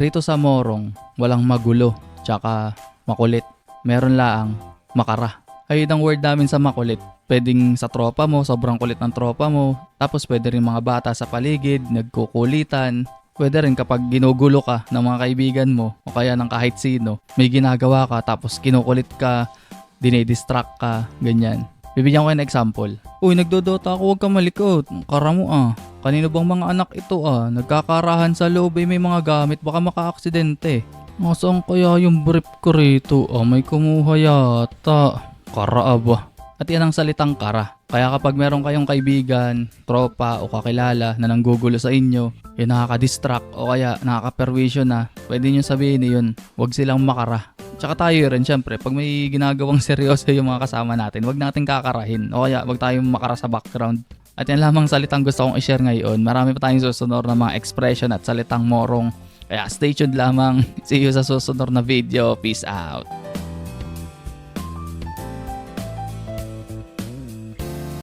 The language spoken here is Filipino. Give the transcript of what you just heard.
Rito sa Morong, walang magulo, tsaka makulit. Meron laang makara. Ayun ang word namin sa makulit. Pwedeng sa tropa mo, sobrang kulit ng tropa mo. Tapos pwede rin mga bata sa paligid, nagkukulitan. Pwede rin kapag ginugulo ka ng mga kaibigan mo o kaya ng kahit sino. May ginagawa ka tapos kinukulit ka, dinidistract ka, ganyan. Bibigyan ko ng example. Uy, nagdodota ako, huwag ka malikot. Kara mo ah. Kanino bang mga anak ito ah? Nagkakarahan sa loob ay may mga gamit, baka maka-aksidente. Nasaan kaya yung brief ko rito? Ah, may kumuha yata. Kara ba? At yan ang salitang kara. Kaya kapag meron kayong kaibigan, tropa o kakilala na nanggugulo sa inyo, yung nakaka-distract o kaya nakaka-perwisyon na, pwede nyo sabihin yun, huwag silang makara. Tsaka tayo rin, syempre, pag may ginagawang seryoso yung mga kasama natin, wag natin kakarahin o kaya wag tayong makara sa background. At yan lamang salitang gusto kong i-share ngayon. Marami pa tayong susunod na mga expression at salitang morong. Kaya stay tuned lamang. See you sa susunod na video. Peace out.